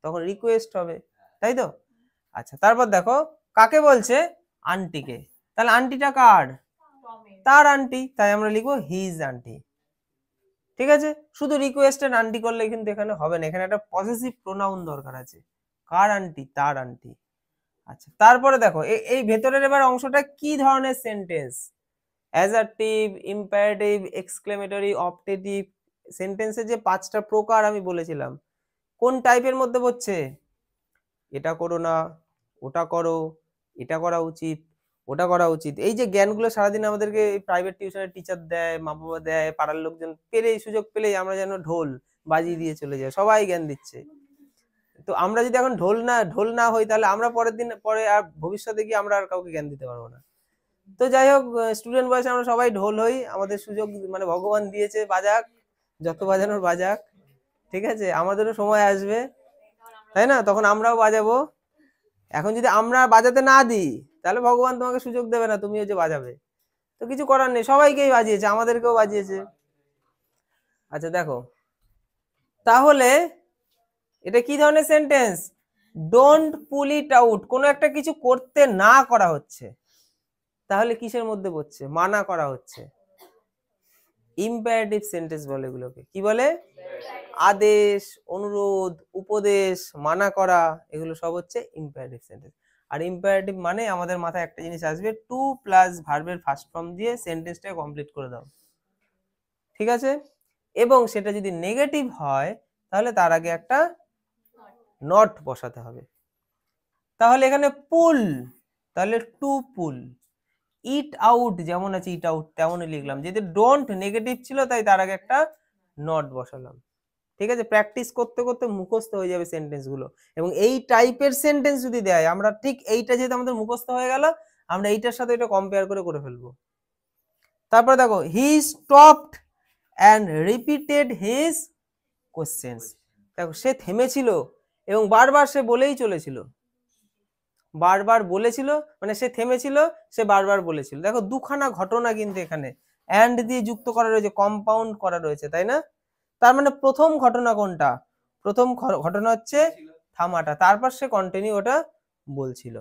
তখন রিকোয়েস্ট হবে, তাই তো। আচ্ছা, তারপর দেখো কাকে বলছে, আন্টিকে, তাহলে আন্টিটা কার, তার আন্টি, তাই আমরা লিখবো হিজ আন্টি। ঠিক আছে, শুধু রিকোয়েস্টেড আন্টি করলে কিন্তু এখানে হবে না, এখানে একটা পসেসিভ প্রোনাউন দরকার আছে। কার আন্টি, তার আন্টি। আচ্ছা, তারপরে দেখো এই ভেতরের এবার অংশটা কি ধরনের সেন্টেন্স, অ্যাজারটিভ, ইম্পারেটিভ, এক্সক্লেমেটরি, অপটেটিভ। সেন্টেন্সের যে 5টা প্রকার আমি বলেছিলাম, কোন টাইপের মধ্যে পড়ছে? এটা করো না, ওটা করো, এটা করা উচিত, ওটা করা উচিত। এই যে জ্ঞানগুলো সারাদিন আমাদেরকে প্রাইভেট টিউশনের টিচার দেয়, মা বাবা দেয়, পাড়ার লোকজন পেলেই, সুযোগ পেলেই আমরা যেন ঢোল বাজিয়ে দিয়ে চলে যাই, সবাই জ্ঞান দিচ্ছে। তো আমরা যদি এখন ঢোল না হই, তাহলে আমরা পরে আর ভবিষ্যতে গিয়ে আমরা আর কাউকে জ্ঞান দিতে পারবো না। তো যাই হোক, স্টুডেন্ট বয়সে আমরা সবাই ঢোল হই, আমাদের সুযোগ মানে ভগবান দিয়েছে, বাজাক, যত বাজানোর বাজাক, ঠিক আছে, আমাদেরও সময় আসবে, তাই না, তখন আমরাও বাজাবো। এখন যদি আমরা বাজাতে না দিই, তাহলে ভগবান তোমাকে সুযোগ দেবে না, তুমিও যে বাজাবে। তো কিছু করার নেই, সবাইকেই বাজিয়েছে, আমাদেরকেও বাজিয়েছে। আচ্ছা দেখো, তাহলে এটা কি ধরনের sentence? Don't pull it out, কোনো একটা কিছু করতে না করা হচ্ছে, তাহলে কিসের মধ্যে পড়ছে? মানা করা হচ্ছে। ইম্পারেটিভ সেন্টেন্স বলে এগুলোকে, কি বলে? আদেশ, অনুরোধ, উপদেশ, মানা করা, এগুলো সব হচ্ছে ইম্পারেটিভ সেন্টেন্স। আর ইম্পারেটিভ মানে আমাদের মাথায় একটা জিনিস আসবে, টু প্লাস ভার্বের ফার্স্ট ফর্ম দিয়ে সেন্টেন্সটা কমপ্লিট করে দাও, ঠিক আছে? এবং সেটা যদি নেগেটিভ হয়, তাহলে তার আগে একটা নট বসাতে হবে। তাহলে এখানে পুল, তাহলে টু পুল। ইট আউট যেমন আছে ইট আউট তেমনই লিখলাম, যেহেতু ডোন্ট নেগেটিভ ছিল তাই তার আগে একটা নট বসালাম, ঠিক আছে? প্র্যাকটিস করতে করতে মুখস্থ হয়ে যাবে সেন্টেন্স গুলো। এবং এই টাইপের সেন্টেন্স যদি দেয়, আমরা ঠিক এইটা যেহেতু আমাদের মুখস্থ হয়ে গেল, আমরা এইটার সাথে এটা কম্পেয়ার করে ফেলবো। তারপরে দেখো, he stopped and repeated his questions. দেখো, সে থেমেছিল এবং বারবার সে বলেই চলেছিল, বারবার বলেছিল, মানে সে থেমেছিল, সে বারবার বলেছিল। দেখো, দুখানা ঘটনা কিন্তু এখানে অ্যান্ড দিয়ে যুক্ত করা রয়েছে, কম্পাউন্ড করা রয়েছে, তাই না? তার মানে প্রথম ঘটনা কোনটা? প্রথম ঘটনা হচ্ছে থামাটা, তারপর সে কন্টিনিউ ওটা বলছিল।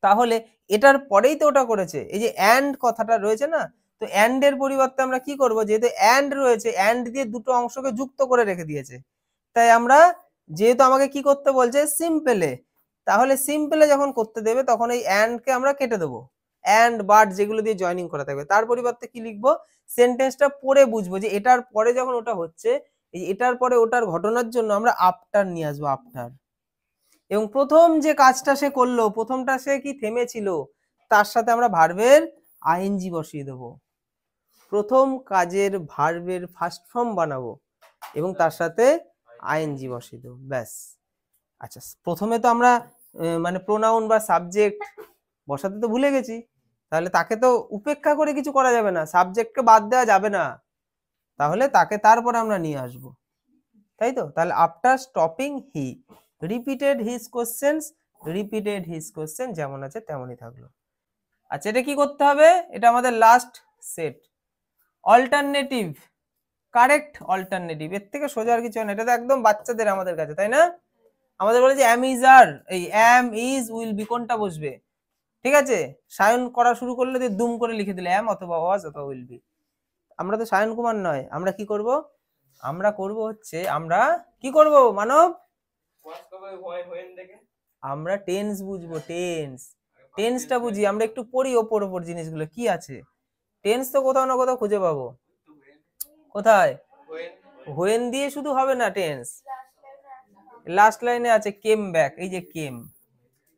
তাহলে এটার পরেই তো ওটা করেছে, এই যে অ্যান্ড কথাটা রয়েছে না, তো অ্যান্ড এর পরিবর্তে আমরা কি করব? যেহেতু অ্যান্ড রয়েছে, অ্যান্ড দিয়ে দুটো অংশকে যুক্ত করে রেখে দিয়েছে, তাই আমরা, যেহেতু আমাকে কি করতে বলছে? সিম্পলে, তাহলে সিম্পলে যখন করতে দেবে তখন এই অ্যান্ড কে আমরা কেটে দেবো, অ্যান্ড বাট যেগুলো দিয়ে জয়েনিং করা থাকবে, তার পরিবর্তে কি লিখবো? সেন্টেন্সটা পড়ে বুঝবো যে এটার পরে যখন ওটা হচ্ছে, এই এটার পরে ওটার ঘটনার জন্য আমরা আফটার নিয়ে আসবো, আফটার। এবং প্রথম যে কাজটা সে করলো, প্রথমটা সে কি থেমেছিল, তার সাথে আমরা ভার্বের আইএনজি বসিয়ে দেবো, প্রথম কাজের ভার্বের ফার্স্ট ফর্ম বানাবো এবং তার সাথে আইএনজি বসিয়ে দেবো, ব্যাস। আচ্ছা, প্রথমে তো আমরা মানে প্রোনাউন বা সাবজেক্ট বসাতে তো ভুলে গেছি, তাহলে তাকে তো উপেক্ষা করে কিছু করা যাবে না, সাবজেক্টকে বাদ দেওয়া যাবে না, তাহলে তাকে তারপরে আমরা নিয়ে আসব, তাই তো? তাহলে after stopping he repeated his questions, repeated his question যেমন আছে তেমনই থাকলো। আচ্ছা, এটা কি করতে হবে? এটা আমাদের last set. Alternative, correct alternative, এর থেকে সোজা আর কিছু না, এটা তো একদম বাচ্চাদের আমাদের কাছে, তাই না? আমাদের বলে যে অ্যাম ইজ আর, এই অ্যাম ইজ উইল বি কোনটা বসবে, ঠিক আছে? সায়ন করা শুরু করলে দিয়ে দুম করে লিখে দিলে অ্যাম অথবা ওয়াজ অথবা উইল বি। আমরা তো সায়ন কুমার নয়, আমরা কি করব? আমরা করব হচ্ছে, আমরা কি করব মানব? আমরা টেন্স বুঝবো, টেন্সটা বুঝি, আমরা একটু পড়ি ওপর ওপর জিনিসগুলো কি আছে। টেন্স তো কোথাও না কোথাও খুঁজে পাবো, কোথায়? হোয়েন দিয়ে শুধু হবে না টেন্স, লাস্ট লাইনে আছে কেম ব্যাক, এই যে কেম,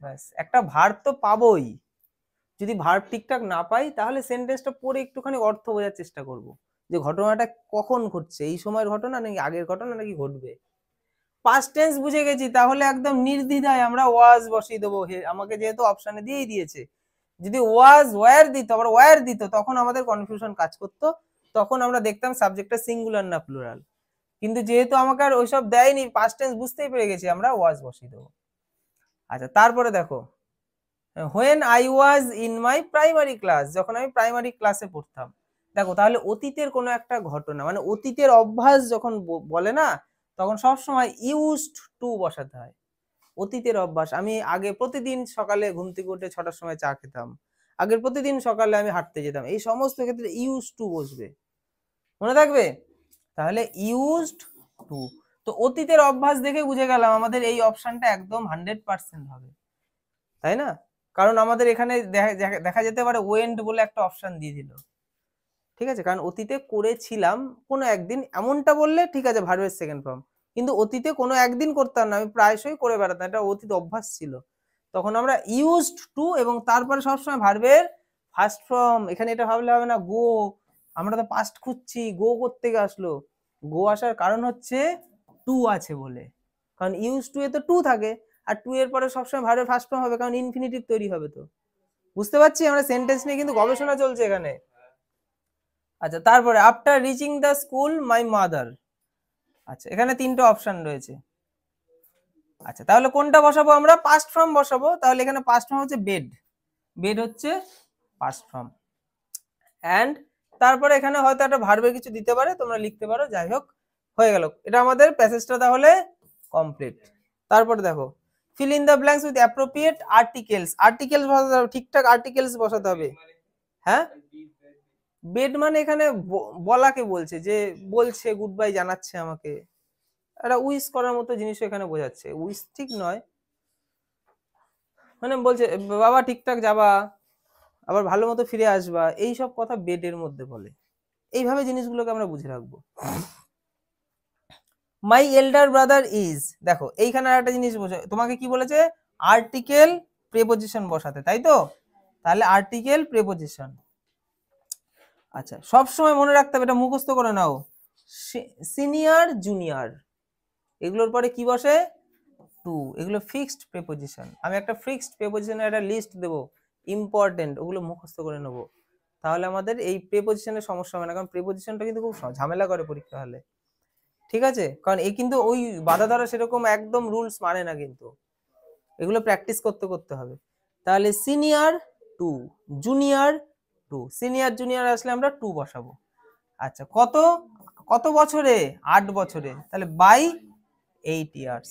ব্যাস একটা ভার্ব তো পাবোই। যদি ভার্ব ঠিকঠাক না পাই, তাহলে সেন্টেন্সটা পড়ে একটুখানি অর্থ বোঝার চেষ্টা করব, যে ঘটনাটা কখন ঘটছে, এই সময়ের ঘটনা নাকি আগের ঘটনা নাকি ঘটবে। পাস্ট টেন্স বুঝে গেছি, তাহলে একদম নির্দ্বিধায় আমরা ওয়াজ বসিয়ে দেবো, আমাকে যেহেতু অপশনে দিয়েই দিয়েছে। যদি ওয়াজ ওয়্যার দিত, আবার ওয়্যার দিত, তখন আমাদের কনফিউশন কাজ করতো, তখন আমরা দেখতাম সাবজেক্টটা সিঙ্গুলার না প্লুরাল। কিন্তু যেহেতু আমাকে আর ওইসব দেয়নি, পাস্ট টেন্স বুঝতেই পেরে গেছি, আমরা ওয়াজ বসিয়ে দেবো। আচ্ছা, তারপরে দেখো, when I was in my primary class, যখন আমি প্রাইমারি ক্লাসে পড়তাম। দেখো, তাহলে অতীতের কোনো একটা ঘটনা, মানে অতীতের অভ্যাস যখন বলে না, তখন সবসময় ইউজড টু বসাতে হয়। অতীতের অভ্যাস, আমি আগে প্রতিদিন সকালে ঘুম থেকে উঠে 6টার সময় চা খেতাম, আগের প্রতিদিন সকালে আমি হাঁটতে যেতাম, এই সমস্ত ক্ষেত্রে ইউজ টু বসবে, মনে থাকবে? তাহলে ইউজড টু। তো অতীতের অভ্যাস দেখে বুঝে গেলাম আমাদের এই অপশনটা একদম 100% হবে, তাই না? কারণ আমাদের এখানে দেখা যেতে পারে ওয়েন্ট বলে একটা অপশন দিয়ে দিল, ঠিক আছে, কারণ অতীতে করেছিলাম কোনো একদিন, এমনটা বললে ঠিক আছে, ভার্বের সেকেন্ড ফর্ম। কিন্তু অতীতে কোনো একদিন করতাম না, আমি প্রায়শই করে বেড়াতাম, এটা অতীত অভ্যাস ছিল। তখন আমরা ইউজড টু এবং তারপরে সবসময় ভার্বের ফার্স্ট ফর্ম। এখানে এটা ভাবলে হবে না গো, আমরা তো পাস্ট খুঁজছি, গো করতে আসলো। গো আসার কারণ হচ্ছে টু আছে বলে, কারণ ইউজ টু এ তো টু থাকে, আর টু এর পরে সবসময় ভার্বের ফার্স্ট ফর্ম হবে, কারণ ইনফিনিটিভ তৈরি হবে। তো বুঝতে পারছি, আমরা সেন্টেন্স নিয়ে কিন্তু গবেষণা চলছে এখানে। আচ্ছা, তারপরে after reaching the school my mother. আচ্ছা, এখানে তিনটে অপশন রয়েছে। আচ্ছা, তাহলে কোনটা বসাবো আমরা? পাস্ট ফর্ম বসাবো। তাহলে এখানে পাস্ট ফর্ম হচ্ছে বেড, বেড হচ্ছে পাস্ট ফর্ম। অ্যান্ড তারপরে এখানে হয়তো একটা ভার্বের কিছু দিতে পারে, তোমরা লিখতে পারো, যাই হোক হয়ে গেল। এটা আমাদের প্যাসেজটা তাহলে কমপ্লিট। তারপরে দেখো, fill in the blanks with appropriate articles. Articles বসাতে হবে, ঠিকঠাক আর্টিকেলস বসাতে হবে। হ্যাঁ, বেড মানে এখানে বলাকে বলছে, যে বলছে গুড বাই জানাচ্ছে আমাকে, একটা উইশ করার মতো জিনিস এখানে বোঝাচ্ছে। উইশ ঠিক নয়, মানে বলছে বাবা ঠিকঠাক যাবা, আবার ভালো মতো ফিরে আসবা, এই সব কথা বেডের মধ্যে বলে। এইভাবে জিনিসগুলোকে আমরা বুঝে রাখবো। মাই এল্ডার ব্রাদার ইজ, দেখো এইখানে একটা জিনিস বোঝো, তোমাকে কি বলেছে? আর্টিকেল প্রেপোজিশন বসাতে, তাই তো? তাহলে আর্টিকেল প্রেপোজিশন। আচ্ছা, সব সময় মনে রাখতে হবে, এটা মুখস্থ করে নাও। সিনিয়র জুনিয়র এগুলোর পরে কি বসে? টু। এগুলো ফিক্সড প্রেপোজিশন। আমি একটা ফিক্সড প্রেপোজিশনের একটা লিস্ট দেবো, ইম্পর্টেন্ট, ওগুলো মুখস্থ করে নেবো। তাহলে আমাদের এই প্রেপোজিশনের সমস্যা হবে না, কারণ প্রেপোজিশনটা কিন্তু খুব ঝামেলা করে পরীক্ষা হলে। ঠিক আছে, কারণ এই কিন্তু ওই বাধা ধরা সেরকম একদম রুলস মানে না, কিন্তু এগুলো প্র্যাকটিস করতে করতে হবে। তাহলে senior to, junior to, senior junior আসলে আমরা টু বসাবো। আচ্ছা, কত কত বছরে? 8 বছরে, তাহলে বাই 8 ইয়ার্স।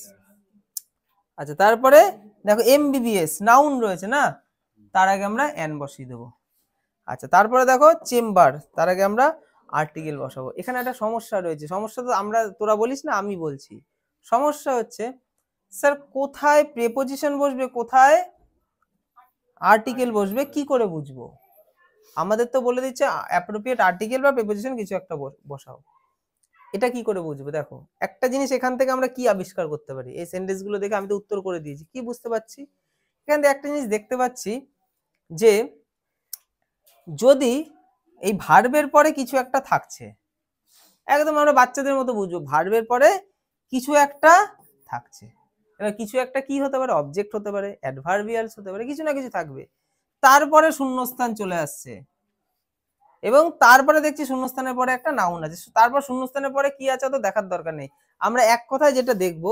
আচ্ছা, তারপরে দেখো এমবিবিএস নাউন রয়েছে না, তার আগে আমরা এন বসিয়ে দেবো। আচ্ছা, তারপরে দেখো চেম্বার, তার আগে আমরা আর্টিকেল বসাবো। এখানে একটা সমস্যা রয়েছে, সমস্যা তো আমরা, তোরা বলিস না, আমি বলছি। সমস্যা হচ্ছে স্যার কোথায় প্রেপোজিশন বসবে, কোথায় আর্টিকেল বসবে, কি করে বুঝবো? আমাদের তো বলে দিচ্ছে অ্যাপ্রোপ্রিয়েট আর্টিকেল বা প্রেপোজিশন কিছু একটা বসাও, এটা কি করে বুঝবো? দেখো একটা জিনিস এখান থেকে আমরা কি আবিষ্কার করতে পারি, এই সেন্টেন্স গুলো দেখে আমি তো উত্তর করে দিয়েছি, কি বুঝতে পারছি? এখান থেকে একটা জিনিস দেখতে পাচ্ছি, যে যদি এই ভার্বের পরে কিছু একটা থাকছে, একদম আমরা বাচ্চাদের মতো বুঝবো, ভার্বের পরে কিছু একটা থাকছে। এবার কিছু একটা কি হতে পারে? অবজেক্ট হতে পারে, অ্যাডভার্বিয়ালস হতে পারে, কিছু না কিছু থাকবে। তারপরে শূন্যস্থান চলে আসছে, এবং তারপরে দেখছি শূন্যস্থানের পরে একটা নাউন আছে, তারপর শূন্যস্থানের পরে কি আছে অত দেখার দরকার নেই। আমরা এক কথায় যেটা দেখবো,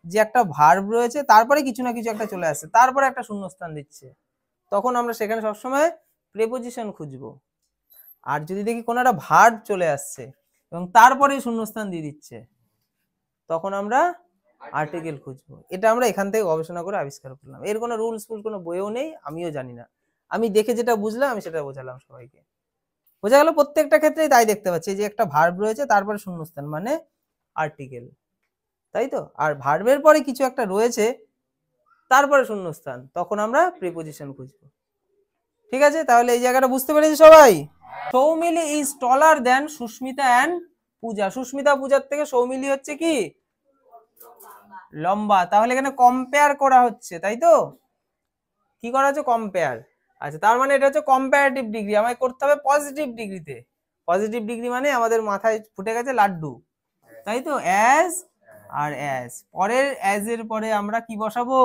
যে একটা ভার্ব রয়েছে, তারপরে কিছু না কিছু একটা চলে আসছে, তারপরে একটা শূন্যস্থান দিচ্ছে, তখন আমরা সেখানে সবসময় প্রেপোজিশন খুঁজবো। আর যদি দেখি কোনো একটা ভার্ব চলে আসছে এবং তারপরে শূন্যস্থান দিয়ে দিচ্ছে, তখন আমরা আর্টিকেল খুঁজবো। এটা আমরা এখান থেকে গবেষণা করে আবিষ্কার করলাম, এর কোনো রুলস ফুল কোনো বইও নেই, আমিও জানি না। আমি দেখে যেটা বুঝলাম আমি সেটা বোঝালাম সবাইকে। বোঝা গেল? প্রত্যেকটা ক্ষেত্রেই তাই দেখতে পাচ্ছি, যে একটা ভার্ব রয়েছে তারপরে শূন্যস্থান মানে আর্টিকেল, তাই তো? আর ভার্বের পরে কিছু একটা রয়েছে তারপরে শূন্যস্থান, তখন আমরা প্রিপোজিশন খুঁজবো। ঠিক আছে, তাহলে এই জায়গাটা বুঝতে পেরেছি সবাই? Soumili is taller than Susmita and Puja. Susmita পূজার থেকে সৌমিলি হচ্ছে কি? লম্বা। তাহলে এখানে কম্পেয়ার করা হচ্ছে, তাই তো? কি করা হচ্ছে? কম্পেয়ার। আচ্ছা, তার মানে এটা হচ্ছে কম্পারেটিভ ডিগ্রি, আমায় করতে হবে পজিটিভ ডিগ্রিতে। পজিটিভ ডিগ্রি মানে আমাদের মাথায় ফুটে গেছে লাড্ডু, তাই তো? অ্যাজ আর অ্যাজ, পরের অ্যাজ এর পরে আমরা কি বসাবো?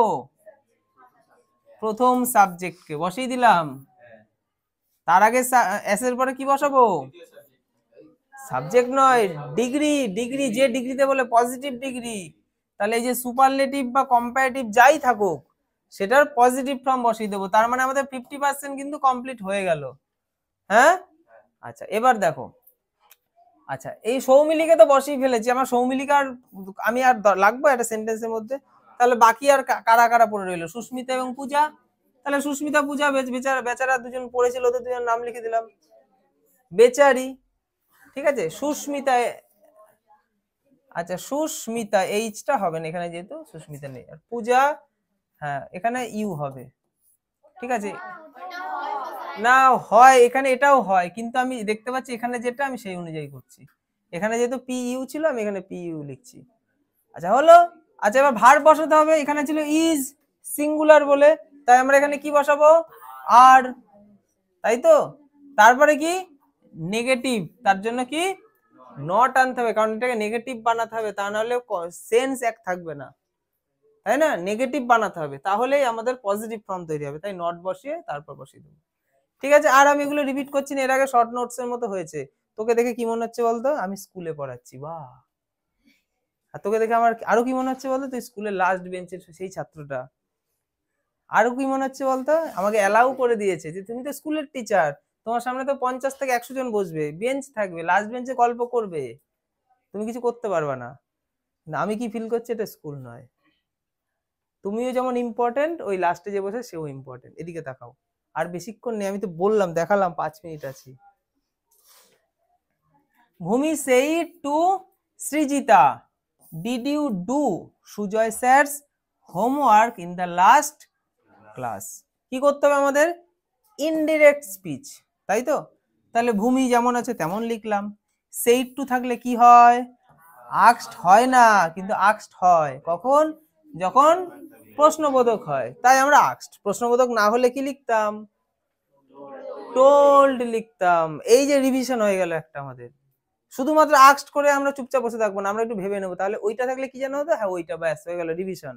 প্রথম সাবজেক্টকে বসিয়ে দিলাম। তার আগে অ্যাস এর পরে কি বসাবো? সাবজেক্ট নয়, ডিগ্রি। ডিগ্রি যে ডিগ্রিতে বলে পজিটিভ ডিগ্রি, তাহলে এই যে সুপারলেটিভ বা কম্পারেটিভ যাই থাকুক, সেটার পজিটিভ ফর্ম বসিয়ে দেবো। তার মানে আমাদের 50% কিন্তু কমপ্লিট হয়ে গেল। হ্যাঁ, আচ্ছা এবার দেখো, আচ্ছা এই সৌমিলিকে তো বসিয়ে ফেলেছি, আমার সৌমিলিকা আর আমি আর লাগবো একটা সেন্টেন্সের মধ্যে? তাহলে বাকি আর কারা কারা পড়ে রইলো? সুস্মিতা এবং পূজা। তাহলে সুস্মিতা পূজা বেচারা, বেচারা দুজন পড়েছিল, ওদের দুজন নাম লিখে দিলাম, বেচারি। ঠিক আছে, সুস্মিতা। আচ্ছা, সুস্মিতা এইচটা হবে না এখানে, যেহেতু সুস্মিতা নেই। আর পূজা, হ্যাঁ এখানে ইউ হবে। ঠিক আছে, না হয় এখানে এটাও হয়, কিন্তু আমি দেখতে পাচ্ছি এখানে যেটা আমি সেই অনুযায়ী করছি। এখানে যেহেতু পি ইউ ছিল, আমি এখানে পি ইউ লিখছি। আচ্ছা হলো। আচ্ছা এবার ভার্ব বসাতে হবে, এখানে ছিল ইজ সিঙ্গুলার বলে, তাই আমরা এখানে কি বসাবো, আর, তাই তো। তারপরে কি নেগেটিভ, তার জন্য কি নট আনতে হবে, কারণ এটাকে নেগেটিভ বানাতে হবে, তা নাহলে সেন্স এক থাকবে না, তাই না, নেগেটিভ বানাতে হবে, তাহলেই আমাদের পজিটিভ ফর্ম তৈরি হবে, তাই নট বসিয়ে তারপর বসিয়ে দেবো। ঠিক আছে, আর আমি এগুলো রিপিট করছি না, এর আগে শর্ট নোটস এর মতো হয়েছে। তোকে দেখে কি মনে হচ্ছে বলতো, আমি স্কুলে পড়াচ্ছি, বাহ। আর তোকে দেখে আমার আরো কি মনে হচ্ছে বলতো, তুই স্কুলের লাস্ট বেঞ্চের সেই ছাত্রটা। আরো কি মনে হচ্ছে বলতো, আমাকে অ্যালাউ করে দিয়েছে যে তুমি তো স্কুলের টিচার, তোমার সামনে তো 50 থেকে 100 জন বসবে, বেঞ্চ থাকবে, লাস্ট বেঞ্চে গল্প করবে, তুমি কিছু করতে পারবে না। আমি কি ফিল করছি, এটা স্কুল নয়। তুমিও যেমন ইম্পর্টেন্ট, ওই লাস্টে যে বসে সেও ইম্পর্টেন্ট। এদিকে তাকাও, আর বেশিক্ষণ নেই, আমি তো বললাম, দেখালাম 5 মিনিট আছি। ভূমি said to Srijita, did you do Sujoy sir's homework in the last class? কি করতে হবে আমাদের, ইনডিরেক্ট স্পিচ, তাই তো। তাহলে ভূমি যেমন আছে তেমন লিখলাম, said to থাকলে কি হয়, asked হয় না, কিন্তু asked হয় কখন, যখন প্রশ্নবোধক হয়, তাই আমরা asked। প্রশ্নবোধক না হলে কি লিখতাম, told লিখতাম। এই যে রিভিশন হয়ে গেল একটা আমাদের। শুধুমাত্র আস্কড করে আমরা চুপচাপ বসে থাকবো না, আমরা একটু ভেবে নেবো, তাহলে ওইটা থাকলে কি জানো হতো, হ্যাঁ ওইটা, ব্যাস হয়ে গেল রিভিশন।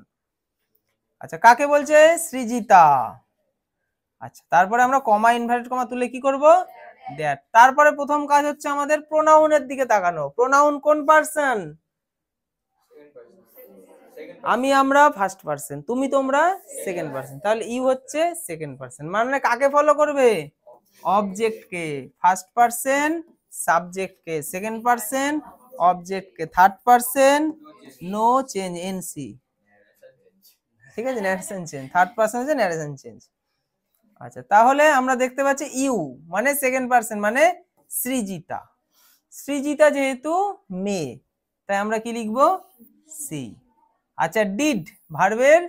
আচ্ছা কাকে বলছে, সৃজিতা। আচ্ছা তারপরে আমরা কমা ইনভার্টেড কমা তুলে কি করব, দ্যাট। তারপরে প্রথম কাজ হচ্ছে আমাদের প্রোনাউনের দিকে তাকানো। প্রোনাউন কোন পারসন, আমি আমরা ফার্স্ট পারসন, তুমি তোমরা সেকেন্ড পারসন, তাহলে ইউ হচ্ছে সেকেন্ড পারসন, মানে কাকে ফলো করবে, অবজেক্ট কে, ফার্স্ট পারসন সাবজেক্ট কে, সেকেন্ড পারসন অবজেক্ট কে, third person no change, NC, ঠিক আছে, ন্যারেশন চেঞ্জ, থার্ড পারসন হচ্ছে ন্যারেশন চেঞ্জ। আচ্ছা তাহলে আমরা দেখতে পাচ্ছি ইউ মানে সেকেন্ড পারসন, মানে সৃজিতা। সৃজিতা যেহেতু মেয়ে, তাই আমরা কি লিখবো, সি। আচ্ছা ডিড ভার্বের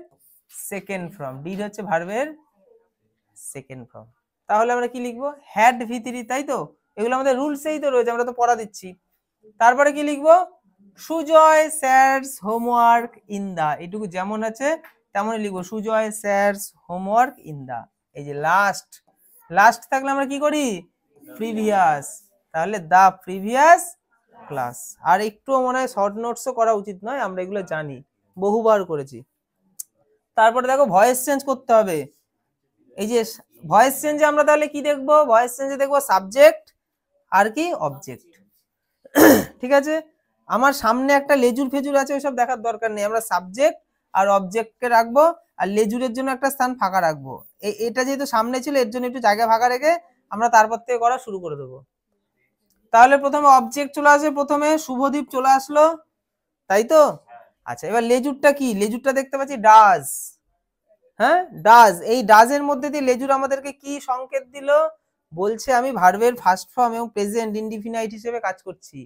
সেকেন্ড ফর্ম, ডিড হচ্ছে ভার্বের সেকেন্ড ফর্ম, তাহলে আমরা কি লিখবো, হ্যাড ভিতরি, তাই তো। এগুলো আমাদের রুলসেই তো রয়েছে, আমরা তো পড়া দিচ্ছি। তারপরে কি লিখবো, সুজয় স্যারস হোমওয়ার্ক ইন দা, এটুকু যেমন আছে তেমনই লিখবো, সুজয় স্যারস হোমওয়ার্ক ইন দা। এই যে লাস্ট, লাস্ট থাকলে আমরা কি করি, প্রিভিয়াস, তাহলে দা প্রিভিয়াস ক্লাস। আর একটু মনে হয় শর্ট নোটসও করা উচিত নয়, আমরা এগুলো জানি, বহুবার করেছি। তারপরে দেখো ভয়েস চেঞ্জ করতে হবে। এই যে ভয়েস চেঞ্জে আমরা তাহলে কি দেখবো, ভয়েস চেঞ্জে দেখবো সাবজেক্ট আর কি অবজেক্ট। ঠিক আছে, আমার সামনে একটা লেজুর ফেজুর আছে, ওইসব দেখার দরকার নেই, আমরা সাবজেক্ট আর অবজেক্টকে রাখবো, আর লেজুরের জন্য একটা স্থান ফাঁকা রাখবো। এটা যেহেতু সামনে ছিল, এর জন্য একটু জায়গা ফাঁকা রেখে আমরা তারপর থেকে করা শুরু করে দেবো। তাহলে প্রথমে অবজেক্ট চলে আসে, প্রথমে শুভদীপ চলে আসলো, তাই তো। আচ্ছা এবার লেজুরটা কি, লেজুরটা দেখতে পাচ্ছি ডাজ, হ্যাঁ ডাজ। এই ডাজের মধ্যে দিয়ে লেজুর আমাদেরকে কি সংকেত দিল, বলছে আমি ভার্বের ফার্স্ট ফর্ম এবং প্রেজেন্ট ইনডিফিনাইট হিসেবে কাজ করছি,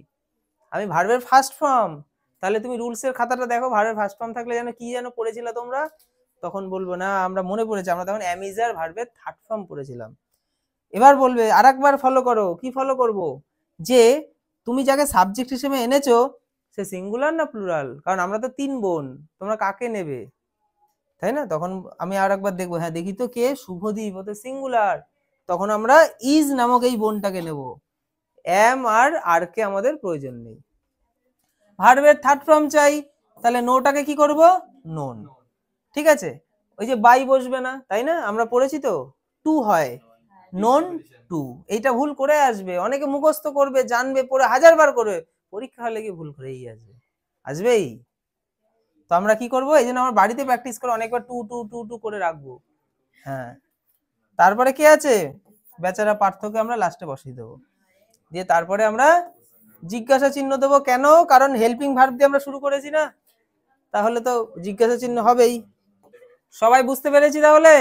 আমি ভার্বের ফার্স্ট ফর্ম। তাহলে তুমি রুলসের খাতাটা দেখো, ভার্বের ফার্স্ট ফর্ম থাকলে যেন কি যেন পড়েছিল তোমরা, তখন বলবো না আমরা মনে পড়েছে, আমরা তখন অ্যামিজার ভার্বের থার্ড ফর্ম পড়েছিলাম। এবার বলবে আরেকবার ফলো করো, কি ফলো করব, যে তুমি যাকে সাবজেক্ট হিসেবে এনেছো সে সিঙ্গুলার না প্লুরাল, কারণ আমরা তো 3 বোন, তোমরা কাকে নেবে, তাই না। তখন আমি আর একবার দেখবো, হ্যাঁ দেখি তো কে, শুভদীপ, ও তো সিঙ্গুলার, তখন আমরা ইজ নামক এই বোনটাকে নেব, এম আর কে আমাদের প্রয়োজন নেই। ভার্বের থার্ড ফর্ম চাই, তাহলে নোটাকে কি করব, নোন, ঠিক আছে। ওই যে বাই বসবে না, তাই না, আমরা পড়েছি তো, টু হয়, নোন টু। এইটা ভুল করে আসবে, অনেকে মুখস্থ করবে, জানবে, পড়ে 1000 বার করবে, পরীক্ষা হলে কি ভুল করেই আসবে, আসবেই। তো আমরা কি করব, এই জন্য আমার বাড়িতে প্র্যাকটিস করে অনেকবার টু টু টু টু করে রাখবো। হ্যাঁ তারপরে কি আছে, বেচারা পার্থকে আমরা লাস্টে বসিয়ে দেবো, দিয়ে তারপরে আমরা জিজ্ঞাসা চিহ্ন দেবো, কেন, কারণ হেল্পিং ভার্ব দিয়ে আমরা শুরু করেছি না, তাহলে তো জিজ্ঞাসা চিহ্ন হবেই। সবাই বুঝতে পেরেছি তাহলে?